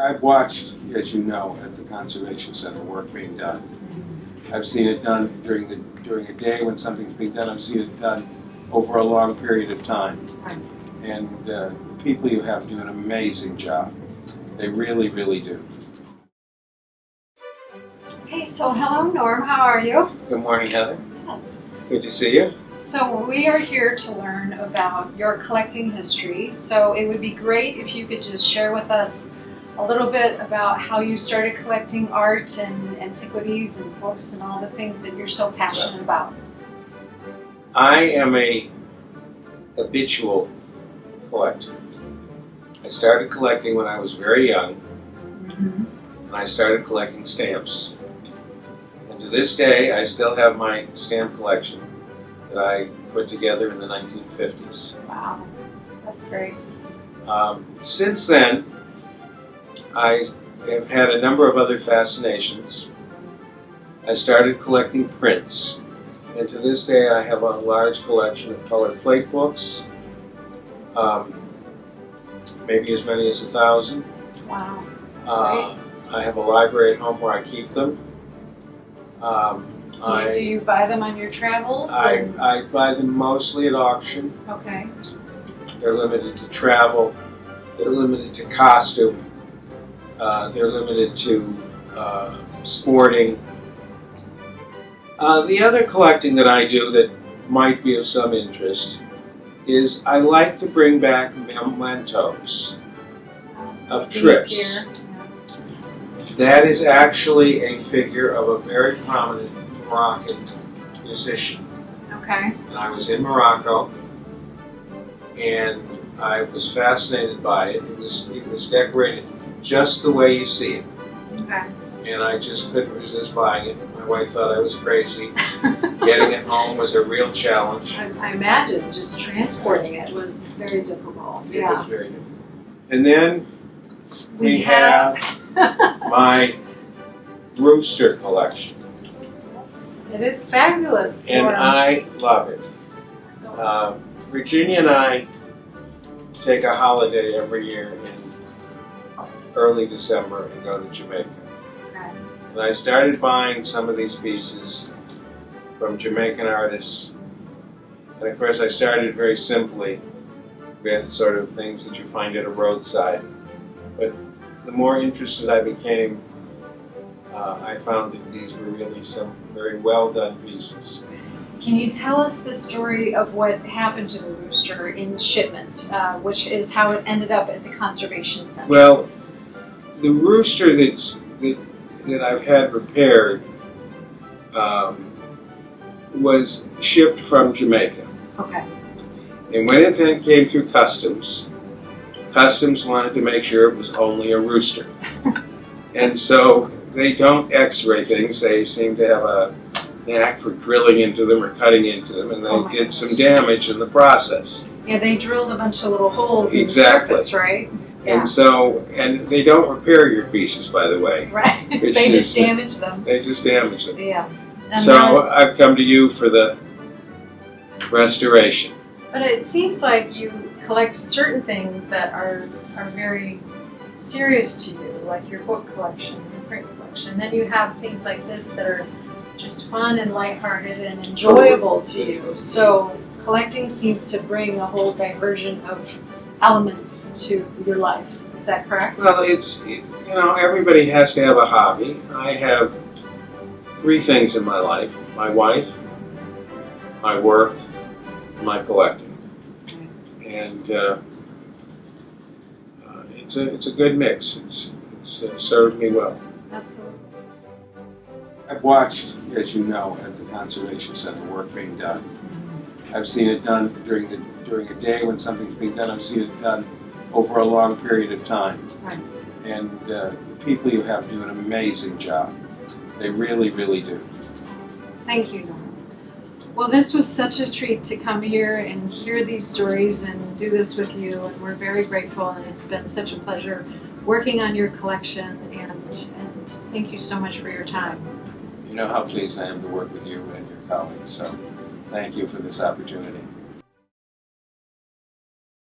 I've watched, as you know, at the Conservation Center, work being done. I've seen it done during a day when something's being done. I've seen it done over a long period of time. Right. And the people you have do an amazing job. They really, really do. Hey, so hello Norm, how are you? Good morning, Heather. Yes. Good to see you. So we are here to learn about your collecting history. So it would be great if you could just share with us a little bit about how you started collecting art and antiquities and books and all the things that you're so passionate about. I am a habitual collector. I started collecting when I was very young, and I started collecting stamps. And to this day, I still have my stamp collection that I put together in the 1950s. Wow, that's great. Since then, I have had a number of other fascinations. I started collecting prints, and to this day I have a large collection of colored plate books, maybe as many as 1,000. Wow. I have a library at home where I keep them. Do you buy them on your travels? I buy them mostly at auction. Okay. They're limited to travel. They're limited to costume. They're limited to sporting. The other collecting that I do that might be of some interest is I like to bring back mementos of trips. Here. That is actually a figure of a very prominent Moroccan musician. Okay. And I was in Morocco, and I was fascinated by it. It was decorated just the way you see it. Okay. And I just couldn't resist buying it. My wife thought I was crazy. Getting it home was a real challenge. I imagine just transporting it was very difficult. It was very difficult. And then we have my rooster collection. It is fabulous. And I love it. Virginia and I take a holiday every year in early December and go to Jamaica. Okay. And I started buying some of these pieces from Jamaican artists. And of course I started very simply with sort of things that you find at a roadside. But the more interested I became, I found that these were really some very well done pieces. Can you tell us the story of what happened to the rooster in shipment, which is how it ended up at the Conservation Center? Well, the rooster that I've had repaired was shipped from Jamaica. Okay. And when it then came through customs wanted to make sure it was only a rooster. And so they don't x-ray things. They seem to have a knack for drilling into them or cutting into them, and they did some damage in the process. Yeah, they drilled a bunch of little holes in the Exactly. surface, right? Yeah. And they don't repair your pieces, by the way. Right. They just damage them. They just damage them. Yeah. And so I've come to you for the restoration. But it seems like you collect certain things that are very serious to you, like your book collection, your print collection. Then you have things like this that are just fun and lighthearted and enjoyable to you. So collecting seems to bring a whole diversion of elements to your life. Is that correct? Well, everybody has to have a hobby. I have 3 things in my life: my wife, my work, and my collecting. And it's a good mix. It's served me well. Absolutely. I've watched, as you know, at the Conservation Center, work being done. I've seen it done during a day when something's being done. I've seen it done over a long period of time. Right. And the people you have do an amazing job. They really, really do. Thank you, Norm. Well, this was such a treat to come here and hear these stories and do this with you, and we're very grateful, and it's been such a pleasure working on your collection, and thank you so much for your time. You know how pleased I am to work with you and your colleagues, so thank you for this opportunity.